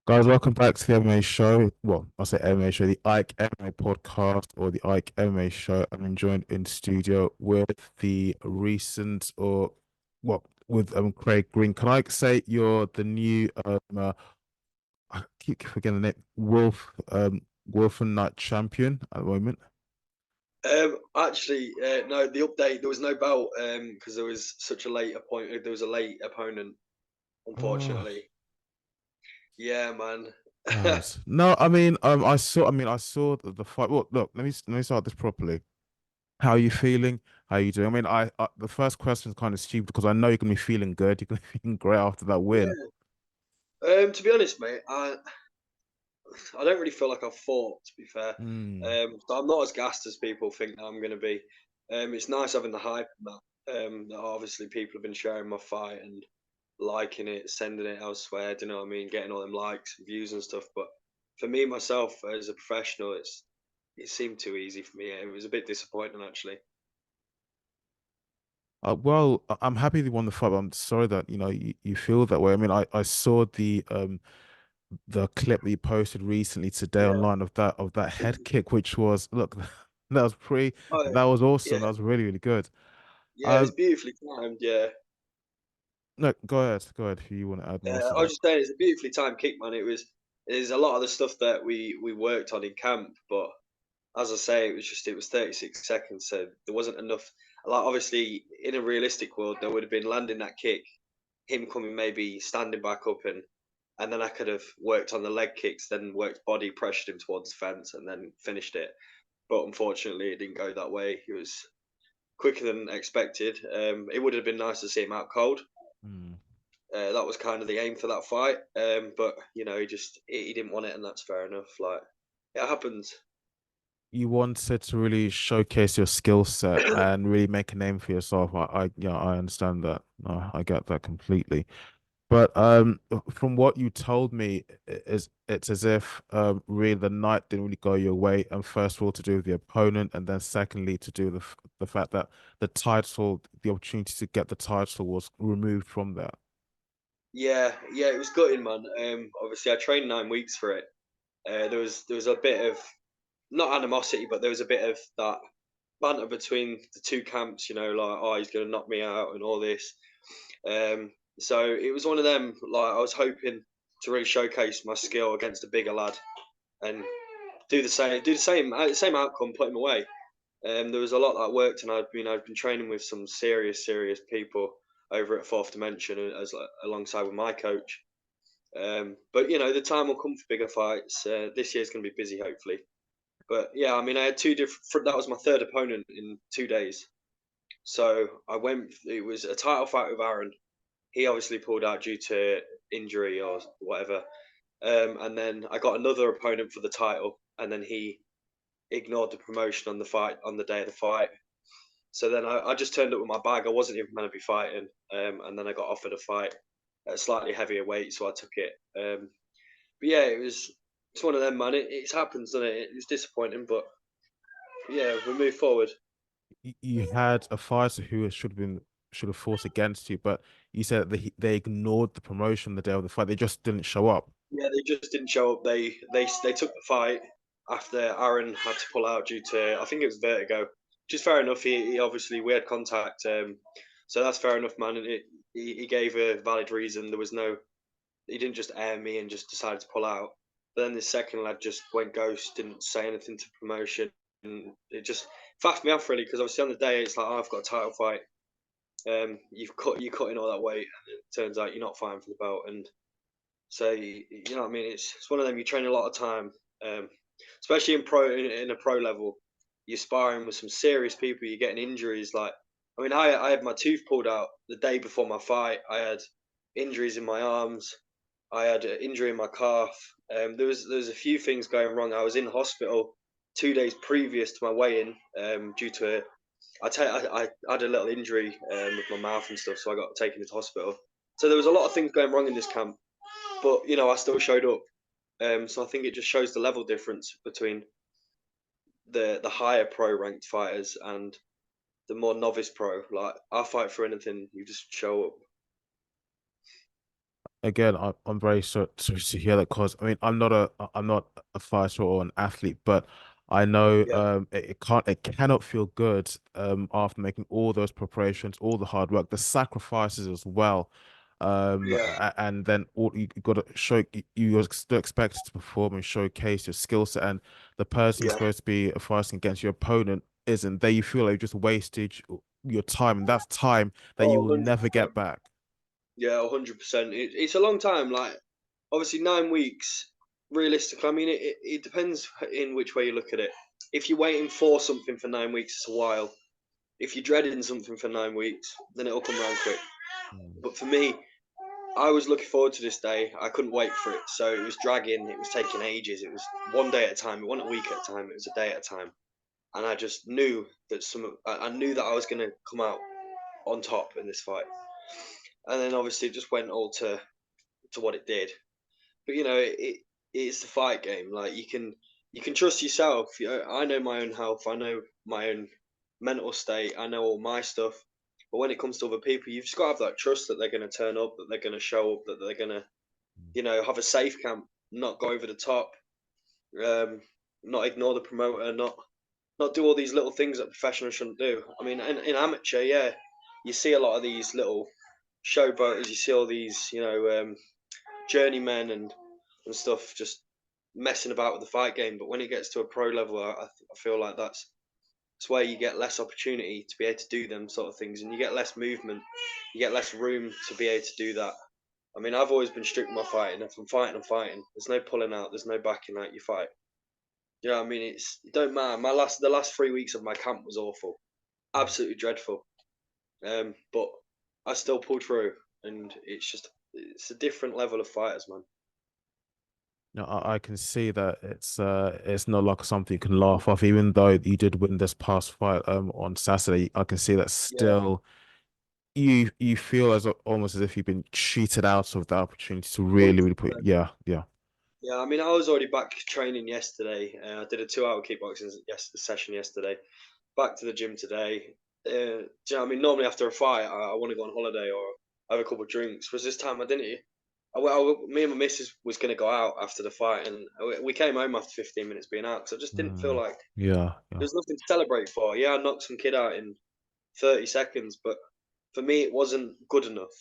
Guys, welcome back to the MMA show. Well, I say MMA show, the Ike MMA podcast or the Ike MMA show. I'm joined in studio with the recent or with Craig Green. Can I say you're the new I keep forgetting the name, Wolfernight champion at the moment? No, the update, there was no belt because there was such a late appointment. There was a late opponent, Oh, unfortunately. Yeah, man. guys. No, I saw the fight. Well, look, let me start this properly. How are you feeling? How are you doing? The first question is kind of stupid because I know you're gonna be feeling good. You're gonna be feeling great after that win. Yeah. To be honest, mate, I don't really feel like I've fought, to be fair. Mm. So I'm not as gassed as people think that I'm going to be. It's nice having the hype and that. That obviously people have been sharing my fight and liking it, sending it elsewhere. Do you know what I mean? Getting all them likes, and views, and stuff. But for me myself, as a professional, it seemed too easy for me. It was a bit disappointing, actually. I'm happy they won the fight, but I'm sorry that you feel that way. I saw the clip that you posted recently today Yeah. online of that head kick, which was look, Oh, that was awesome. yeah. That was really, really good. Yeah, it was Um, beautifully timed. Yeah. no, go ahead if you want to add more to I was that. just saying it's a beautifully timed kick, man. There's a lot of the stuff that we worked on in camp, but as I say, it was 36 seconds, so there wasn't enough. Like obviously, in a realistic world, there would have been landing that kick, him coming maybe standing back up, and then I could have worked on the leg kicks, then worked body, pressured him towards the fence, and then finished it. But unfortunately, it didn't go that way. It was quicker than expected. It would have been nice to see him out cold. Mm. That was kind of the aim for that fight. But he didn't want it, and that's fair enough. Like it happens. You wanted to really showcase your skill set and really make a name for yourself. I understand that. I get that completely. But from what you told me, it's as if really the night didn't really go your way, and first of all to do with the opponent, and then secondly to do with the fact that the opportunity to get the title was removed from that. Yeah, yeah, it was gutting, man. Obviously, I trained 9 weeks for it. There was a bit of not animosity, but there was a bit of that banter between the two camps. You know, like oh, he's gonna knock me out and all this. So it was one of them. Like I was hoping to really showcase my skill against a bigger lad and do the same outcome, put him away. There was a lot that worked, and I'd been training with some serious people over at Fourth Dimension alongside with my coach. But the time will come for bigger fights. This year's going to be busy, hopefully. But yeah, I mean, I had two different. That was my third opponent in 2 days. So I went. It was a title fight with Aaron. He obviously pulled out due to injury or whatever. And then I got another opponent for the title, and then he ignored the promotion on the fight on the day of the fight. So then I just turned up with my bag. I wasn't even going to be fighting, and then I got offered a fight at a slightly heavier weight, so I took it. But yeah, it's one of them, man. It happens, doesn't it? It's disappointing, but yeah, we move forward. You had a fighter who should have fought against you, but you said that they ignored the promotion the day of the fight. They just didn't show up. Yeah, they just didn't show up. They took the fight after Aaron had to pull out due to I think it was vertigo, which is fair enough. He obviously we had contact, so that's fair enough, man. And he gave a valid reason. There was no he didn't just air me and just decided to pull out. But then the second lad just went ghost, didn't say anything to promotion, and it just faffed me off really because obviously on the day it's like oh, I've got a title fight. You're cutting all that weight, and it turns out you're not fighting for the belt, and so you know what I mean. It's one of them you train a lot of time, um, especially in a pro level. You're sparring with some serious people. You're getting injuries. Like I mean, I had my tooth pulled out the day before my fight. I had injuries in my arms. I had an injury in my calf. There was a few things going wrong. I was in hospital 2 days previous to my weigh-in due to I had a little injury with my mouth and stuff, so I got taken into hospital. So there was a lot of things going wrong in this camp, but I still showed up. So I think it just shows the level difference between the higher pro ranked fighters and the more novice pro. Like I fight for anything, you just show up. again, I'm very sorry to hear that, because I mean I'm not a fighter or an athlete, but I know Yeah, it cannot feel good after making all those preparations, all the hard work, the sacrifices as well. yeah, And then all you got to show, you're still expected to perform and showcase your skill set, and the person you're yeah. supposed to be fighting against, your opponent, isn't there. You feel like you just wasted your time, and that's time that you Oh, will never 100%. get back. Yeah, 100%. It's a long time. Like, obviously, 9 weeks, realistically, I mean, it depends in which way you look at it. If you're waiting for something for 9 weeks, it's a while. If you're dreading something for 9 weeks, then it'll come around quick. Mm. But for me, I was looking forward to this day. I couldn't wait for it. So it was dragging, it was taking ages. It was one day at a time. It wasn't a week at a time, it was a day at a time. And I just knew that I knew that I was going to come out on top in this fight. And then obviously it just went all to what it did. But it's the fight game. Like, you can trust yourself. I know my own health. I know my own mental state. I know all my stuff. But when it comes to other people, you've just got to have that trust that they're going to turn up, that they're going to show up, that they're going to have a safe camp, not go over the top, um, not ignore the promoter, not do all these little things that professionals shouldn't do. I mean, in amateur, yeah, you see a lot of these little showboaters. You see all these, journeymen and stuff just messing about with the fight game. But when it gets to a pro level, I feel like that's where you get less opportunity to be able to do them sort of things, and you get less movement, you get less room to be able to do that. I mean, I've always been strict with my fighting. If I'm fighting, I'm fighting. There's no pulling out. There's no backing out. You fight. You know what I mean? It don't matter. The last 3 weeks of my camp was awful, absolutely dreadful. But I still pulled through, and it's a different level of fighters, man. No, I can see that it's not like something you can laugh off, even though you did win this past fight on Saturday. I can see that Yeah, still you feel almost as if you've been cheated out of the opportunity to really, hundred really put, percent. yeah, yeah. Yeah, I mean, I was already back training yesterday. I did a 2 hour kickboxing session yesterday. Back to the gym today. Do you know what I mean? Normally after a fight, I want to go on holiday or have a couple of drinks. Whereas this time I didn't. Me and my missus was going to go out after the fight, and we came home after 15 minutes being out because I just didn't feel Mm, like yeah, there yeah. was nothing to celebrate for. Yeah, I knocked some kid out in 30 seconds, but for me, it wasn't good enough.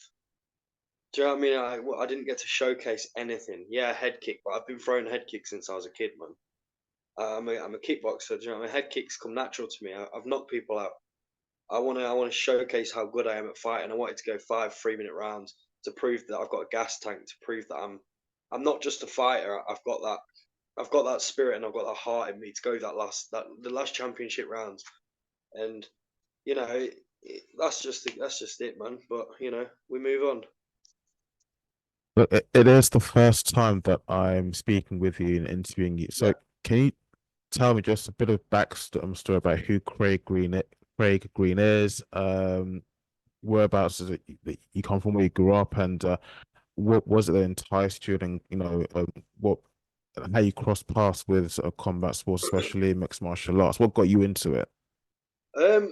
Do you know what I mean? I didn't get to showcase anything. Yeah, head kick, but I've been throwing head kicks since I was a kid, man. I'm a kickboxer. Do you know what I mean? Head kicks come natural to me. I've knocked people out. I wanna showcase how good I am at fighting. I wanted to go 5 3 minute rounds to prove that I've got a gas tank, to prove that I'm not just a fighter. I've got that spirit and I've got that heart in me to go that the last championship rounds. And that's just it, man. But we move on. But it is the first time that I'm speaking with you and interviewing you. Yeah. So can you tell me just a bit of backstory about who Craig Green is, whereabouts is it that you come from, where you grew up, and what was it that enticed you, and what how you crossed paths with sort of combat sports, especially mixed martial arts? What got you into it?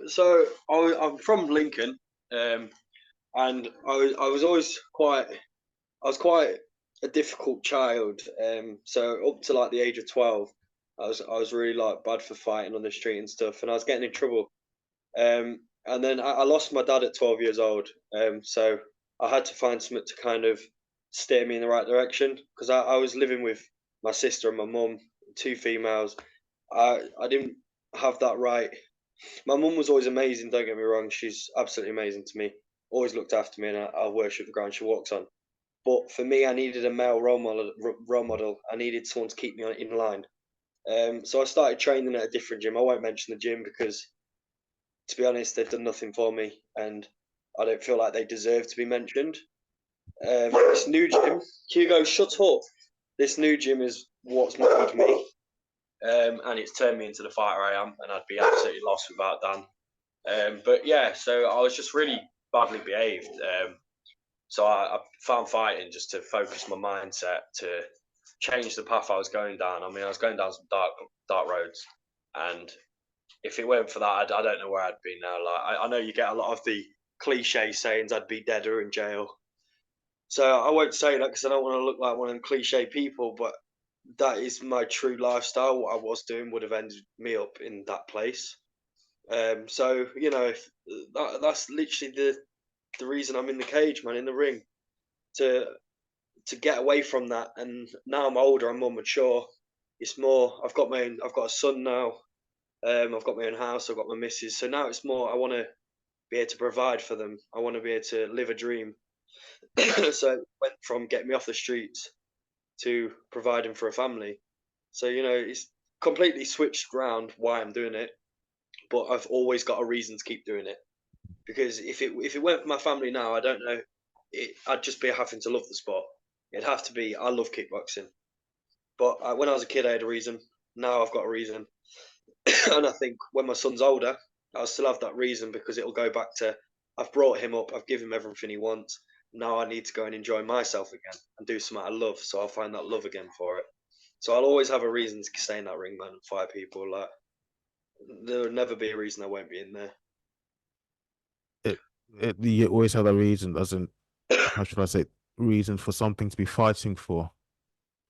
So I'm from Lincoln, and I was always quite I was quite a difficult child. So up to like the age of 12, I was really like bad for fighting on the street and stuff, and I was getting in trouble. And then I lost my dad at 12 years old. So I had to find something to kind of steer me in the right direction because I was living with my sister and my mum, two females. I didn't have that right. My mum was always amazing. Don't get me wrong; she's absolutely amazing to me. Always looked after me, and I worship the ground she walks on. But for me, I needed a male role model. Role model. I needed someone to keep me in line. So I started training at a different gym. I won't mention the gym because, to be honest, they've done nothing for me, and I don't feel like they deserve to be mentioned. This new gym, Hugo, shut up. This new gym is what's made me, and it's turned me into the fighter I am, and I'd be absolutely lost without Dan. But yeah, so I was just really badly behaved. So I found fighting just to focus my mindset to change the path I was going down. I mean, I was going down some dark roads, and if it weren't for that, I don't know where I'd be now. Like I know you get a lot of the cliche sayings, I'd be dead or in jail. So I won't say that because I don't want to look like one of them cliche people, but that is my true lifestyle. What I was doing would have ended me up in that place. So you know, if that's literally the reason I'm in the cage, man, in the ring, to get away from that. And now I'm older, I'm more mature. It's more. I've got a son now. I've got my own house. I've got my missus. So now it's more. I want to be able to provide for them. I want to be able to live a dream. So it went from getting me off the streets to providing for a family. So you know, it's completely switched around why I'm doing it. But I've always got a reason to keep doing it. Because if it went for my family now, I don't know, I'd just be having to love the sport. It'd have to be I love kickboxing. But when I was a kid, I had a reason. Now I've got a reason, and I think when my son's older, I'll still have that reason because it'll go back to I've brought him up, I've given him everything he wants. Now I need to go and enjoy myself again and do something I love. So I'll find that love again for it. So I'll always have a reason to stay in that ring, man, and fight people. Like there'll never be a reason I won't be in there. You always have a reason, as in, how should I say, reason for something to be fighting for,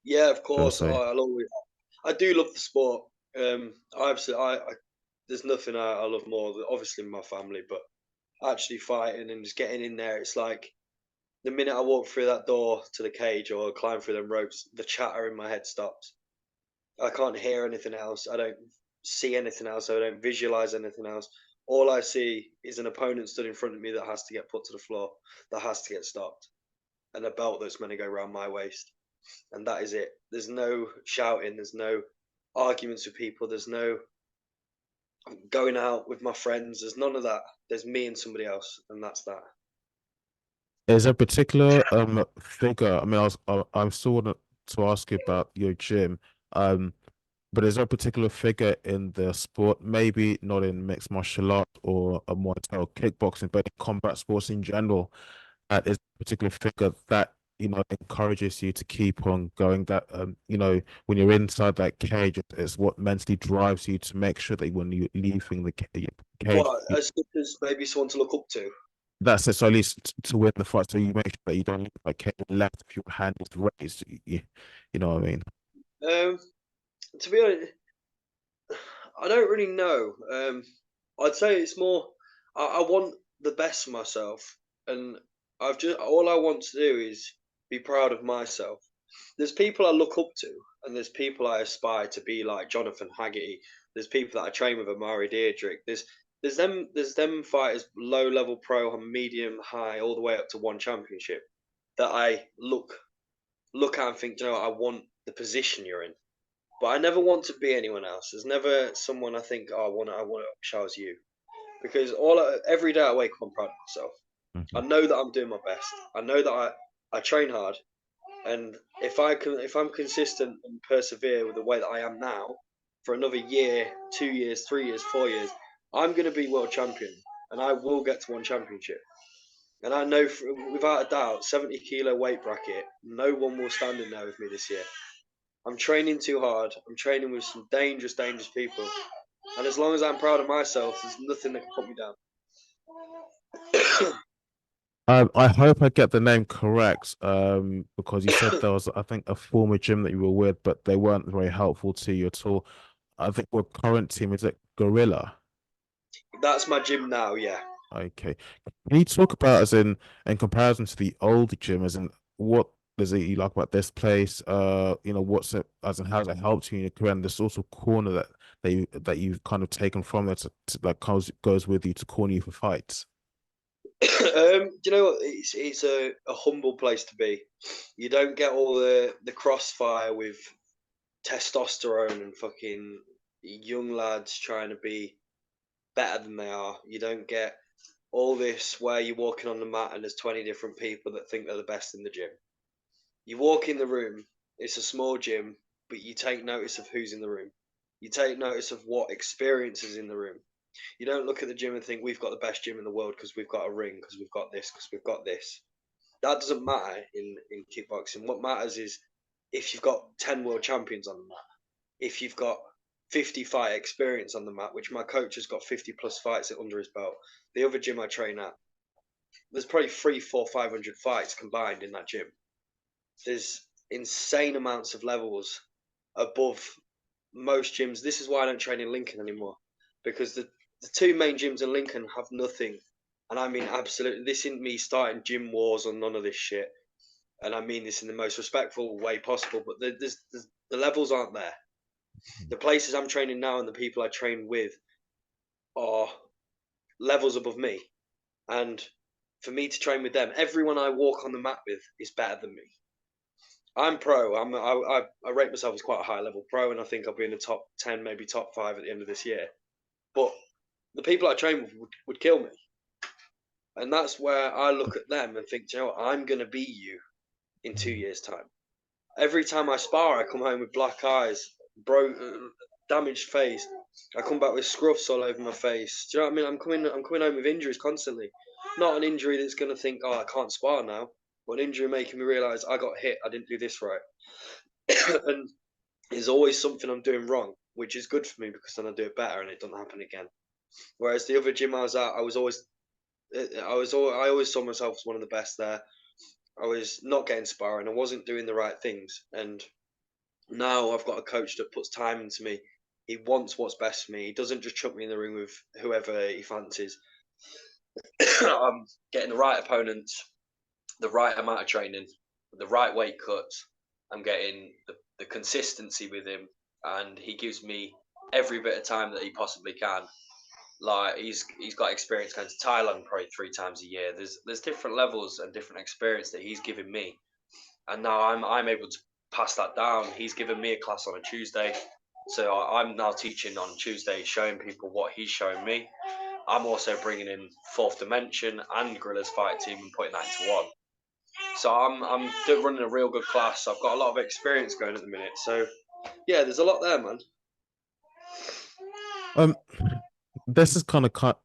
Yeah, of should I course. say. I'll always. I do love the sport. I absolutely. There's nothing I love more than obviously my family, but actually fighting and just getting in there. It's like the minute I walk through that door to the cage or climb through them ropes, the chatter in my head stops. I can't hear anything else. I don't see anything else. I don't visualize anything else. All I see is an opponent stood in front of me that has to get put to the floor, that has to get stopped, and a belt that's going to go around my waist. And that is it. There's no shouting. There's no arguments with people. There's no going out with my friends. There's none of that. There's me and somebody else, and that's that. Is there a particular figure? I mean, I'm still want to ask you about your gym. Um, but is there a particular figure in the sport, maybe not in mixed martial art or a Muay Thai or kickboxing, but in combat sports in general, is a particular figure that encourages you to keep on going? That when you're inside that cage, it's what mentally drives you to make sure that when you're leaving the cage, What as as maybe someone to look up to? that's it. So at least to win the fight, so you make sure that you don't leave like cage left if your hand is raised. You know what I mean? Um, to be honest, I don't really know. I'd say it's more. I want the best for myself, and I've just all I want to do is be proud of myself. There's people I look up to, and there's people I aspire to be like Jonathan Haggerty. There's people that I train with, Amari Deirdrick. There's them fighters, low level pro, and medium high, all the way up to one championship. That I look at and think, you know, I want the position you're in. But I never want to be anyone else. There's never someone I think, oh, I want to show as you. Because every day I wake up, I'm proud of myself. I Mhm. know that I'm doing my best. I know that I train hard, and if I'm consistent and persevere with the way that I am now for another year, 2 years, 3 years, 4 years, I'm going to be world champion, and I will get to one championship. And I know without a doubt, 70-kilo weight bracket, no one will stand in there with me this year. I'm training too hard. I'm training with some dangerous, dangerous people. And as long as I'm proud of myself, there's nothing that can put me down. I hope I get the name correct, because you said there was, I think, a former gym that you were with, but they weren't very helpful to you at all. I think your current team is it Gorilla? That's my gym now, yeah. Okay. Can you talk about, as in comparison to the old gym, as in what does it you like about this place? What's it, as in how's it helped you in your career, and the sort of corner that you've kind of taken from it to like goes with you to corner you for fights? Do you know what? It's a humble place to be. You don't get all the crossfire with testosterone and fucking young lads trying to be better than they are. You don't get all this where you're walking on the mat and there's 20 different people that think they're the best in the gym. You walk in the room, it's a small gym, but you take notice of who's in the room. You take notice of what experience is in the room. You don't look at the gym and think we've got the best gym in the world because we've got a ring, because we've got this, because we've got this. That doesn't matter in kickboxing. What matters is if you've got 10 world champions on the mat, if you've got 50 fight experience on the mat, which my coach has got 50 plus fights under his belt. The other gym I train at, there's probably 3, 4, 500 fights combined in that gym. There's insane amounts of levels above most gyms. This is why I don't train in Lincoln anymore, because the two main gyms in Lincoln have nothing. And I mean, absolutely, this isn't me starting gym wars or none of this shit. And I mean this in the most respectful way possible, but the levels aren't there. The places I'm training now and the people I train with are levels above me. And for me to train with them, everyone I walk on the mat with is better than me. I'm pro. I rate myself as quite a high level pro, and I think I'll be in the top 10, maybe top 5 at the end of this year. But the people I train with would kill me. And that's where I look at them and think, you know what, I'm going to beat you in 2 years' time. Every time I spar, I come home with black eyes, damaged face. I come back with scruffs all over my face. Do you know what I mean? I'm coming home with injuries constantly. Not an injury that's going to think, oh, I can't spar now. But an injury making me realise I got hit, I didn't do this right. And there's always something I'm doing wrong, which is good for me because then I do it better and it doesn't happen again. Whereas the other gym I was at, I always saw myself as one of the best there. I was not getting sparring. I wasn't doing the right things. And now I've got a coach that puts time into me. He wants what's best for me. He doesn't just chuck me in the ring with whoever he fancies. I'm getting the right opponents, the right amount of training, the right weight cuts. I'm getting the consistency with him, and he gives me every bit of time that he possibly can. Like he's got experience going to Thailand probably 3 times a year. There's different levels and different experience that he's giving me, and now I'm able to pass that down. He's given me a class on a Tuesday, so I'm now teaching on Tuesday, showing people what he's showing me. I'm also bringing in Fourth Dimension and Gorilla's Fight Team and putting that into one. So I'm running a real good class. I've got a lot of experience going at the minute. So yeah, there's a lot there, man. Um, this is kind of cut.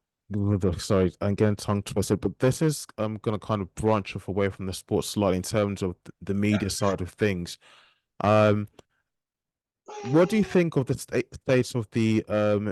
Sorry, I'm getting tongue twisted, but this is gonna kind of branch off away from the sports slightly in terms of the media side of things. Um, what do you think of the state of the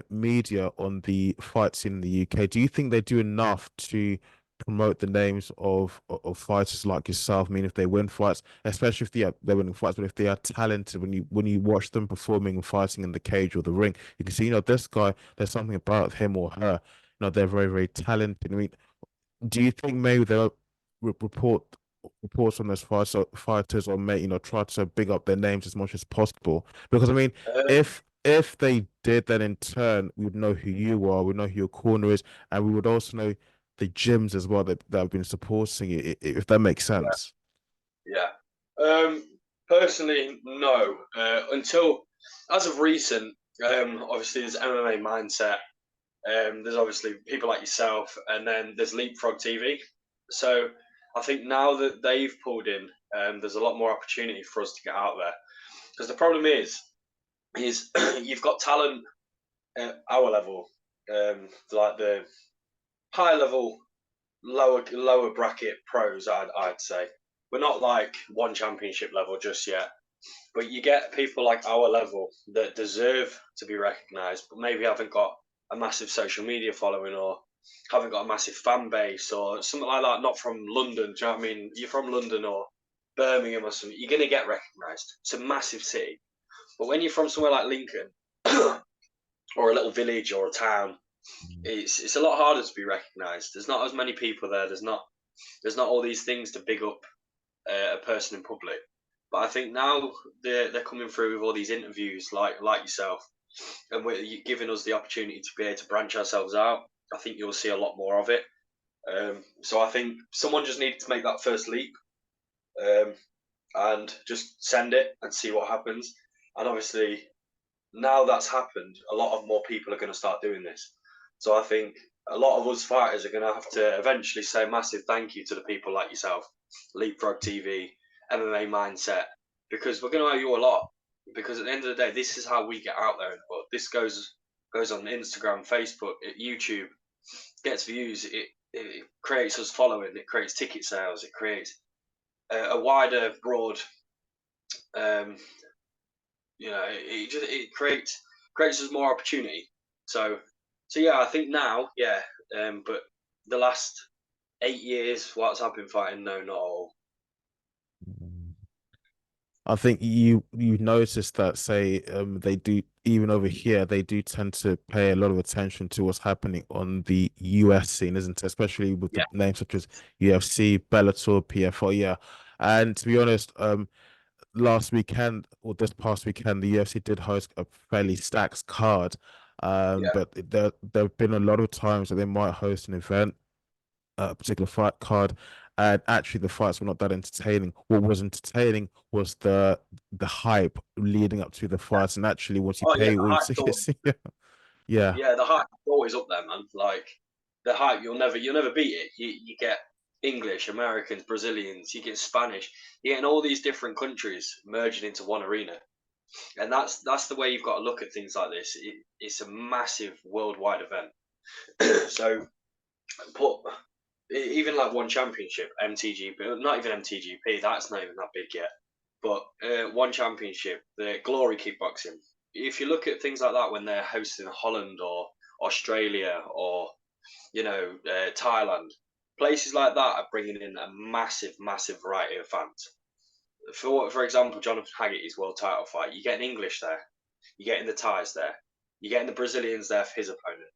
media on the fight scene in the UK? Do you think they do enough to promote the names of fighters like yourself? I mean, if they win fights, especially if they're winning fights, but if they are talented, when you watch them performing and fighting in the cage or the ring, you can see, this guy, there's something about him or her. They're very, very talented. I mean, do you think maybe they'll report reports on those fighters, or may try to big up their names as much as possible? Because I mean, Uh, if they did, then in turn we would know who you are, we know who your corner is, and we would also know the gyms as well that have been supporting you, if that makes sense. yeah. Personally, no. Until as of recent, obviously there's MMA Mindset. There's obviously people like yourself, and then there's Leapfrog TV. So I think now that they've pulled in, there's a lot more opportunity for us to get out there. Because the problem is you've got talent at our level, like the high level, lower bracket pros. I'd say we're not like one championship level just yet. But you get people like our level that deserve to be recognised, but maybe haven't got a massive social media following or haven't got a massive fan base or something like that. Not from London. Do you know what I mean? You're from London or Birmingham or something. You're going to get recognised. It's a massive city. But when you're from somewhere like Lincoln or a little village or a town, it's a lot harder to be recognised. There's not as many people there. There's not all these things to big up a person in public. But I think now they're coming through with all these interviews like yourself, and we're giving us the opportunity to be able to branch ourselves out. I think you'll see a lot more of it. So I think someone just needed to make that first leap, and just send it and see what happens. And obviously, now that's happened, a lot of more people are going to start doing this. So I think a lot of us fighters are going to have to eventually say a massive thank you to the people like yourself, Leapfrog TV, MMA Mindset, because we're going to owe you a lot. Because at the end of the day, this is how we get out there. But this goes on Instagram, Facebook, YouTube, gets views. It creates us following. It creates ticket sales. It creates a wider, broad. It creates us more opportunity. So yeah, I think now, yeah. But the last 8 years whilst I've been fighting, no, not all. I think you notice that, say, they do, even over here, they do tend to pay a lot of attention to what's happening on the US scene, isn't it? Especially with the Yeah, names such as UFC, Bellator, PFL, yeah. And to be honest, last weekend or this past weekend, the UFC did host a fairly stacked card. yeah. But there have been a lot of times that they might host an event, a particular fight card, and actually the fights were not that entertaining. What was entertaining was the hype leading up to the fights, and actually once you Oh yeah, pay the all your hype's always, tickets, yeah, yeah, yeah, the hype's always up there, man. Like the hype, you'll never beat it. You get English, Americans, Brazilians, you get Spanish, you get in all these different countries merging into one arena, and that's the way you've got to look at things like this. It's a massive worldwide event. So put even like one championship, MTGP, not even MTGP, that's not even that big yet. But one championship, the Glory Kickboxing. If you look at things like that when they're hosting Holland or Australia or Thailand, places like that are bringing in a massive, massive variety of fans. For example, Jonathan Haggerty's world title fight, you get an English there, you get in the Thais there, you getting the Brazilians there for his opponent.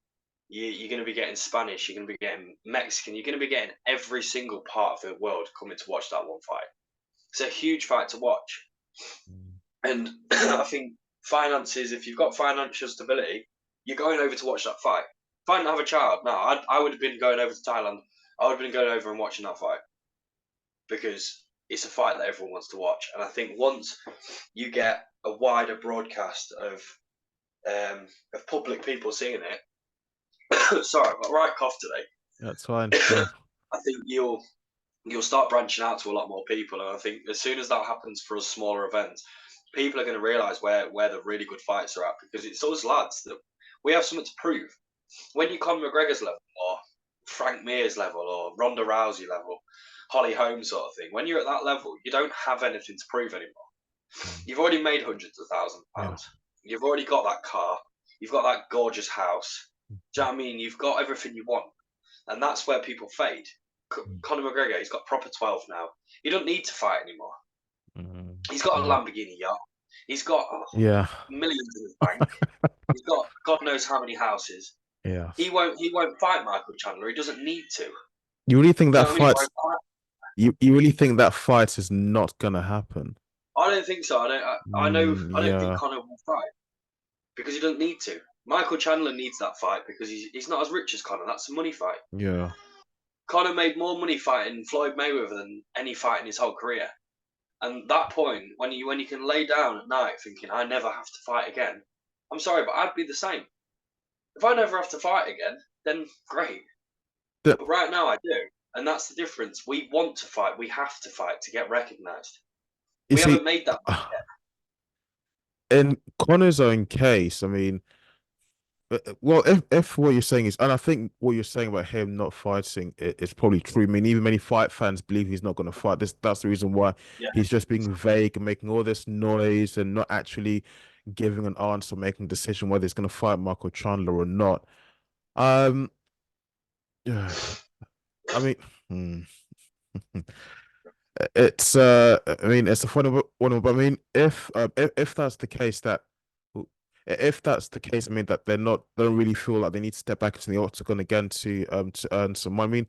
You're going to be getting Spanish, you're going to be getting Mexican, you're going to be getting every single part of the world coming to watch that one fight. It's a huge fight to watch. And I think finances, if you've got financial stability, you're going over to watch that fight. If I didn't have a child, no, I would have been going over to Thailand. I would have been going over and watching that fight because it's a fight that everyone wants to watch. And I think once you get a wider broadcast of public people seeing it, sorry, I've got a right cough today. that's fine. Yeah. I think you'll start branching out to a lot more people, and I think as soon as that happens for us smaller events, people are going to realise where the really good fights are at, because it's those lads that we have something to prove. When you Conor McGregor's level, or Frank Mir's level, or Ronda Rousey level, Holly Holm sort of thing, when you're at that level, you don't have anything to prove anymore. You've already made hundreds of thousands of Yeah. pounds. You've already got that car. You've got that gorgeous house. Do you know what I mean? You've got everything you want, and that's where people fade. Conor McGregor, he's got proper 12 now. He don't need to fight anymore. He's got a Yeah. Lamborghini yacht. He's got Yeah. millions in his bank. He's got God knows how many houses. He Yes. won't fight Michael Chandler. He doesn't need to. You really think Do you that know what I mean? He fight's won't fight. you really think that fight is not gonna happen? I don't think so. I know. I don't think Yeah. Conor will fight because he doesn't need to. Michael Chandler needs that fight because he's not as rich as Conor. That's a money fight. Yeah. Conor made more money fighting Floyd Mayweather than any fight in his whole career. And that point, when you can lay down at night thinking, I never have to fight again, I'm sorry, but I'd be the same. If I never have to fight again, then great. The, But right now I do. And that's the difference. We want to fight. We have to fight to get recognised. you We see, haven't made that in Connor's own case, I mean, well, if what you're saying is, and I think what you're saying about him not fighting is probably true. I mean, even many fight fans believe he's not going to fight. That's the reason why yet. he's just being vague and making all this noise and not actually giving an answer, making a decision whether he's going to fight Michael Chandler or not. Um, yeah, I mean, it's I mean, it's a funny one, but I mean, if that's the case, if that's the case, I mean that they don't really feel like they need to step back into the octagon again to earn some money. I mean,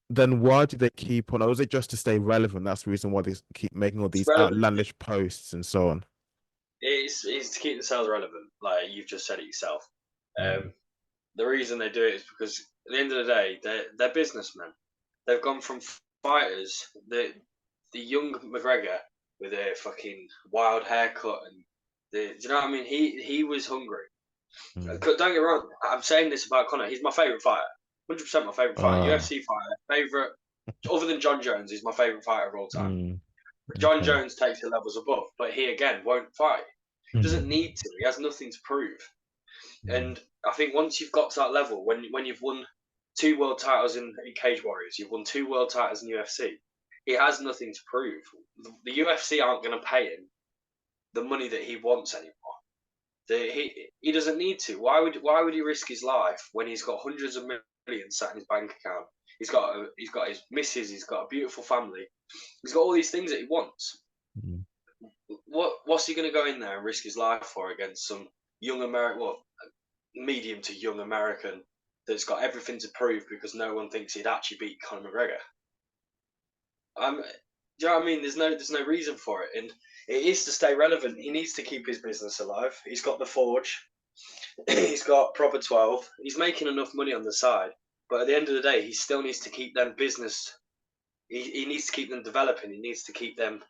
then why do they keep on? Or is it just to stay relevant? That's the reason why they keep making all It's these relevant. outlandish posts and so on. It's to keep themselves relevant. Like you've just said it yourself. Mm. The reason they do it is because at the end of the day, they're businessmen. They've gone from fighters, the young McGregor with a fucking wild haircut and do you know what I mean? He was hungry. Mm. Don't get me wrong. I'm saying this about Conor. He's my favorite fighter. 100% my favorite fighter. Uh, UFC fighter. Favorite, other than John Jones, he's my favorite fighter of all time. mm, John okay. Jones takes the levels above, but he again won't fight. He doesn't Mm, need to. He has nothing to prove. mm, And I think once you've got to that level, when you've won 2 world titles in Cage Warriors, you've won 2 world titles in UFC. He has nothing to prove. The UFC aren't going to pay him the money that he wants anymore. He doesn't need to. Why would he risk his life when he's got hundreds of millions sat in his bank account? He's got his missus. He's got a beautiful family. He's got all these things that he wants. Mm. What's he going to go in there and risk his life for against some young American, well, medium to young American that's got everything to prove because no one thinks he'd actually beat Conor McGregor? Do you know what I mean? There's no reason for it, and it is to stay relevant. He needs to keep his business alive. He's got the Forge. He's got Proper 12. He's making enough money on the side, but at the end of the day, he still needs to keep them business. He needs to keep them developing. He needs to keep them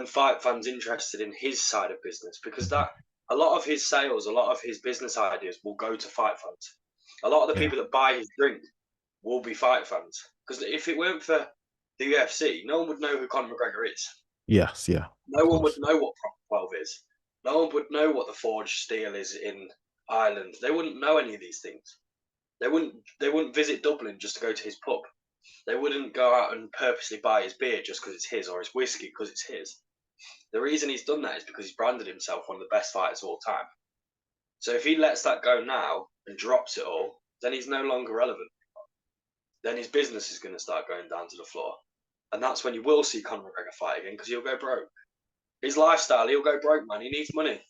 fight fans interested in his side of business, because that a lot of his sales, a lot of his business ideas will go to fight fans. A lot of the Yeah. people that buy his drink will be fight fans, because if it weren't for the UFC, no one would know who Conor McGregor is. Yes, yeah. No one would know what Prop 12 is. No one would know what the Forged Steel is in Ireland. They wouldn't know any of these things. They wouldn't visit Dublin just to go to his pub. They wouldn't go out and purposely buy his beer just because it's his, or his whiskey because it's his. The reason he's done that is because he's branded himself one of the best fighters of all time. So if he lets that go now and drops it all, then he's no longer relevant. Then his business is going to start going down to the floor. And that's when you will see Conor McGregor fight again, because he'll go broke. His lifestyle, he'll go broke, man. He needs money.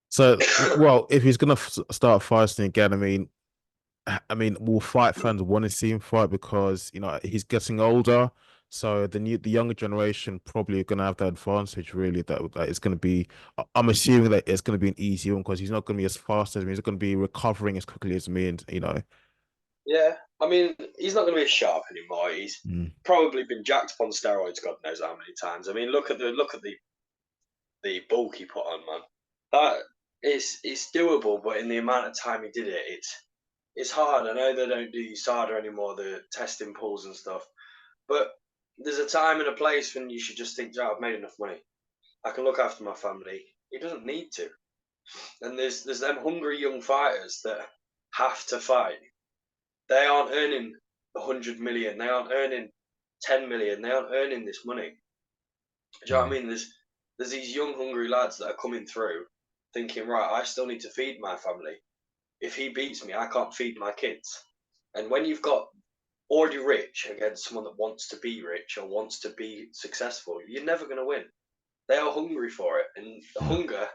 So, well, if he's gonna start fighting again, I mean, will fight fans want to see him fight because he's getting older, so the younger generation probably gonna have the advantage. Really, that it's gonna be. I'm assuming that it's gonna be an easy one because he's not gonna be as fast as me. He's not gonna be recovering as quickly as me, and. Yeah, I mean, he's not going to be as sharp anymore. He's Mm. probably been jacked up on steroids, God knows how many times. I mean, look at the bulk he put on, man. That it's doable, but in the amount of time he did it, it's hard. I know they don't do USADA anymore, the testing pools and stuff, but there's a time and a place when you should just think, "Oh, I've made enough money. I can look after my family." He doesn't need to. And there's them hungry young fighters that have to fight. They aren't earning 100 million. They aren't earning 10 million. They aren't earning this money. Do you know what I mean? There's these young hungry lads that are coming through, thinking, right, I still need to feed my family. If he beats me, I can't feed my kids. And when you've got already rich against someone that wants to be rich or wants to be successful, you're never going to win. They are hungry for it, and the hunger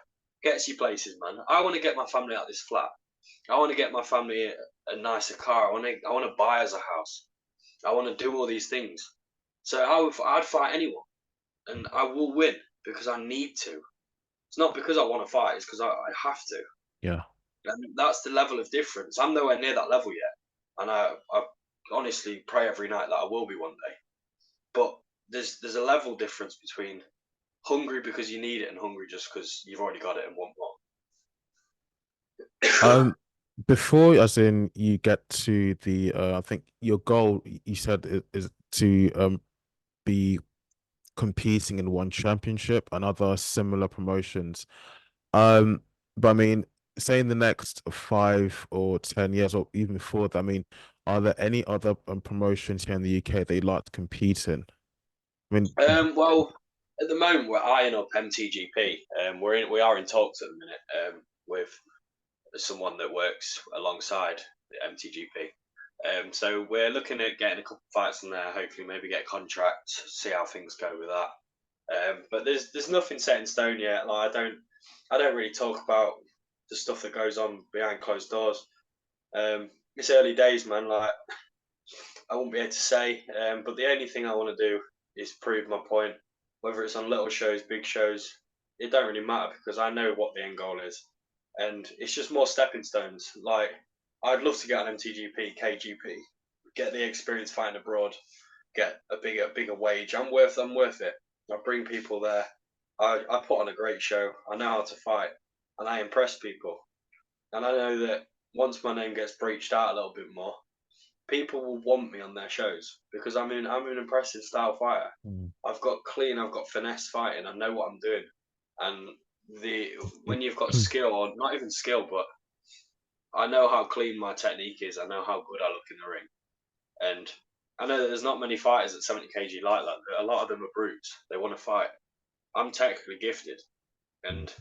gets you places, man. I want to get my family out of this flat. I want to get my family a nicer car. I want to buy us a house. I want to do all these things. So I'd fight anyone, and I will win because I need to. It's not because I want to fight. It's because I have to. Yeah. And that's the level of difference. I'm nowhere near that level yet, and I honestly pray every night that I will be one day. But there's a level difference between hungry because you need it and hungry just because you've already got it and want more. Um, before, as in you get to the, I think your goal, you said is to be competing in one championship and other similar promotions. Um, but I mean, say in the next 5 or 10 years, or even before that, are there any other promotions here in the UK that you'd like to compete in? I mean, Well, at the moment we're eyeing up MTGP. We are in talks at the minute with someone that works alongside the MTGP. So we're looking at getting a couple of fights in there. Hopefully, maybe get a contract. See how things go with that. But there's nothing set in stone yet. Like I don't really talk about the stuff that goes on behind closed doors. It's early days, man. Like I won't be able to say. But the only thing I want to do is prove my point. Whether it's on little shows, big shows, it don't really matter because I know what the end goal is, and it's just more stepping stones. Like I'd love to get an MTGP, KGP, get the experience fighting abroad, get a bigger wage. I'm worth it. I bring people there. I put on a great show. I know how to fight, and I impress people. And I know that once my name gets breached out a little bit more, people will want me on their shows because I'm an impressive style fighter. I've got finesse fighting. I know what I'm doing, and when you've got skill, or not even skill, but I know how clean my technique is. I know how good I look in the ring, and I know that there's not many fighters at 70 kg like that. A lot of them are brutes. They want to fight. I'm technically gifted, and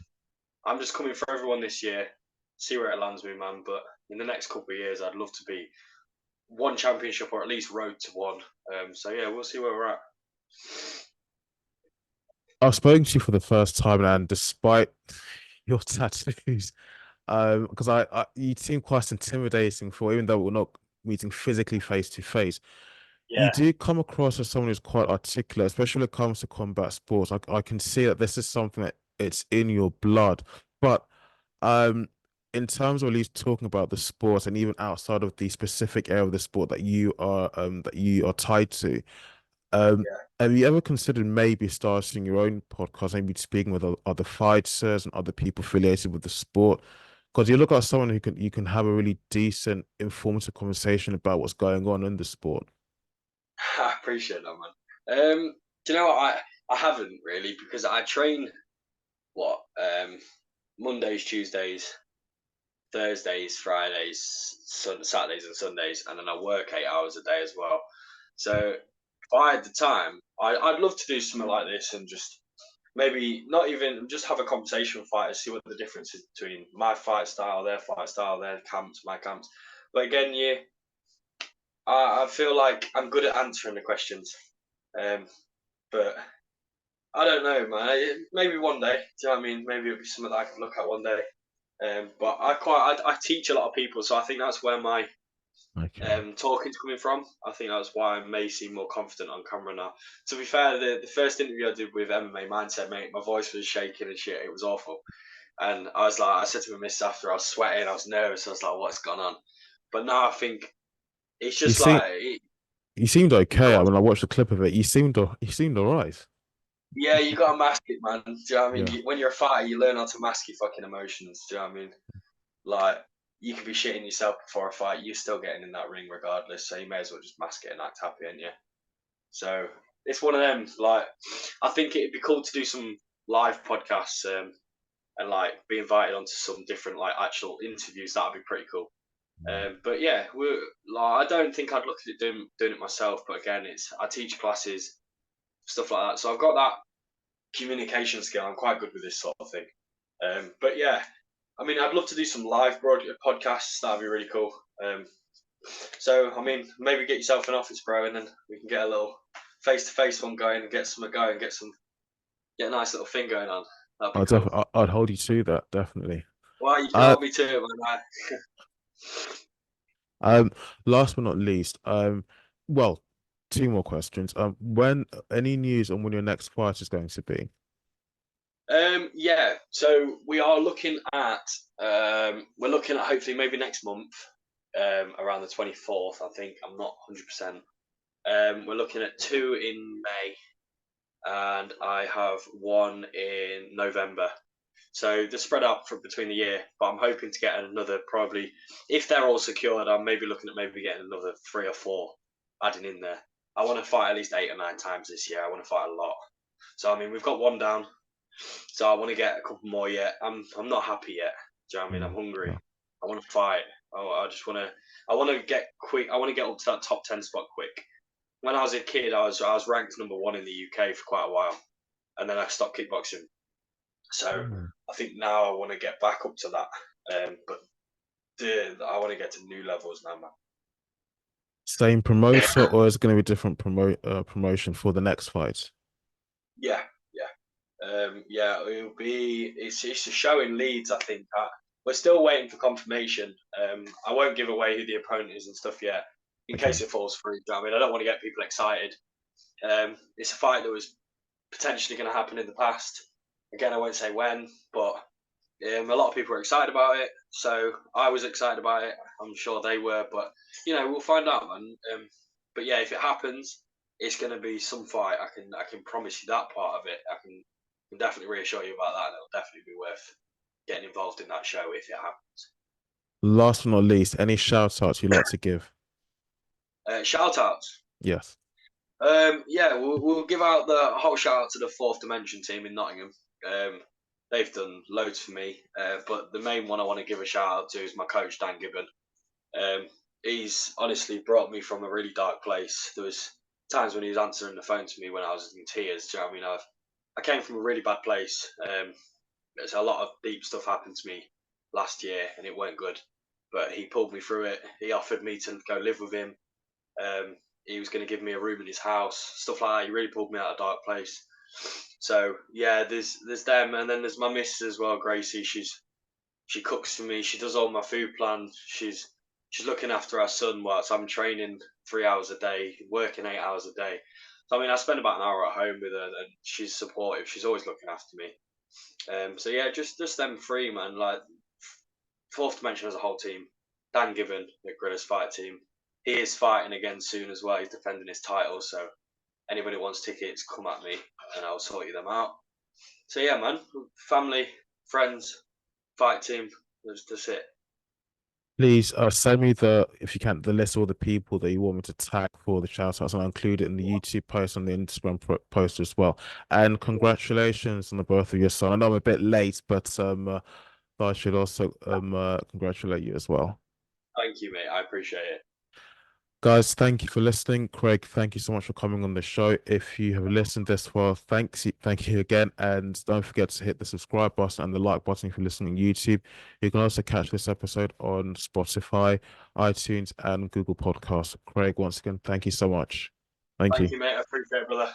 I'm just coming for everyone this year. See where it lands me, man. But in the next couple of years, I'd love to be one championship or at least road to one. So yeah, we'll see where we're at. I've spoken to you for the first time, and despite your tattoos, because you seem quite intimidating for even though we're not meeting physically face to face. You Yeah, do come across as someone who's quite articulate, especially when it comes to combat sports. I can see that this is something that it's in your blood. But um, in terms of at least talking about the sports and even outside of the specific area of the sport that you are tied to, um, yeah. have you ever considered maybe starting your own podcast, maybe speaking with other fighters and other people affiliated with the sport? Because you look like someone who can you can have a really decent, informative conversation about what's going on in the sport. I appreciate that, man. Do you know what? I haven't really because I train what Mondays, Tuesdays, Thursdays, Fridays, Saturdays, and Sundays, and then I work 8 hours a day as well. So if I had the time, I'd love to do something like this and just maybe not even just have a conversation with fighters, see what the difference is between my fight style, their camps, my camps. But again, yeah, I feel like I'm good at answering the questions, but I don't know, man. Maybe one day. Do you know what I mean? Maybe it'll be something that I can look at one day. But I teach a lot of people, so I think that's where my Okay. talking's coming from. I think that's why I may seem more confident on camera now. To be fair, the first interview I did with MMA Mindset, mate, my voice was shaking and shit. It was awful. And I was like, I said to my miss after, I was sweating, I was nervous. I was like, what's going on? But now I think it's You just see, like, you seemed okay. go I on. mean, I watched the clip of it. You seemed all right. Yeah, you got to mask it, man. Do you know what I mean? Yeah. When you're a fighter, you learn how to mask your fucking emotions. Do you know what I mean? Like, you could be shitting yourself before a fight, you're still getting in that ring regardless. So you may as well just mask it and act happy, ain't you? So it's one of them. Like, I think it'd be cool to do some live podcasts and like be invited onto some different like actual interviews. That'd be pretty cool. But yeah, I don't think I'd look at it doing it myself. But again, it's I teach classes, stuff like that. So I've got that communication skill. I'm quite good with this sort of thing. But yeah, I mean, I'd love to do some live podcasts. That'd be really cool. So I mean, maybe get yourself an office, bro, and then we can get a little face-to-face one going and get some going, get a nice little thing going on. That'd be cool. I'd hold you to that, definitely. Well, you can Uh, hold me to it, man. um, last but not least, well, two more questions. When any news on when your next fight is going to be? Yeah. So we are looking at we're looking at hopefully maybe next month, around the 24th. I think I'm not 100%. We're looking at two in May, and I have one in November. So they're spread out between the year, but I'm hoping to get another probably if they're all secured. I'm maybe looking at maybe getting another 3 or 4 adding in there. I want to fight at least 8 or 9 times this year. I want to fight a lot. So I mean, we've got one down, so I want to get a couple more yet. I'm not happy yet. Do you know what I mean? I'm hungry. Yeah. I want to fight. I just want to. I want to get quick. I want to get up to that top 10 spot quick. When I was a kid, I was ranked #1 in the UK for quite a while, and then I stopped kickboxing. So Mm. I think now I want to get back up to that. But I want to get to new levels now, man. Same promoter, or is it going to be different promotion for the next fight? Yeah, yeah, yeah. It'll be. It's a show in Leeds, I think. We're still waiting for confirmation. I won't give away who the opponent is and stuff yet, in Okay. case it falls through. I mean, I don't want to get people excited. It's a fight that was potentially going to happen in the past. Again, I won't say when, but a lot of people are excited about it. So I was excited about it. I'm sure they were, but we'll find out, man. But yeah, if it happens, it's going to be some fight. I can promise you that part of it. I can definitely reassure you about that. And it'll definitely be worth getting involved in that show if it happens. Last but not least, any shout outs you'd like to give? Shout outs. Yes. Yeah, we'll give out the whole shout out to the Fourth Dimension team in Nottingham. They've done loads for me, but the main one I want to give a shout out to is my coach Dan Gibbon. He's honestly brought me from a really dark place. There was times when he was answering the phone to me when I was in tears. Do you know what I mean? I came from a really bad place. There's a lot of deep stuff happened to me last year, and it weren't good. But he pulled me through it. He offered me to go live with him. He was going to give me a room in his house, stuff like that. He really pulled me out of a dark place. So yeah, there's them, and then there's my missus as well, Gracie. She cooks for me. She does all my food plans. She's looking after our son whilst I'm training 3 hours a day, working 8 hours a day. So I mean, I spend about an hour at home with her, and she's supportive. She's always looking after me. So yeah, just them three, man. Like fourth dimension as a whole team. Dan Given, the Gorilla's fight team. He is fighting again soon as well. He's defending his title. So anybody wants tickets, come at me, and I'll sort you them out. So yeah, man. Family, friends, fight team. That's it. Please send me if you can, the list of all the people that you want me to tag for the shout outs, and I'll include it in the YouTube post and the Instagram post as well. And congratulations on the birth of your son. I know I'm a bit late, but I should also congratulate you as well. Thank you, mate. I appreciate it. Guys, thank you for listening. Craig, thank you so much for coming on the show. If you have listened this far, thank you again. And don't forget to hit the subscribe button and the like button if you're listening on YouTube. You can also catch this episode on Spotify, iTunes, and Google Podcasts. Craig, once again, thank you so much. Thank you. Thank you, mate. I appreciate it, brother.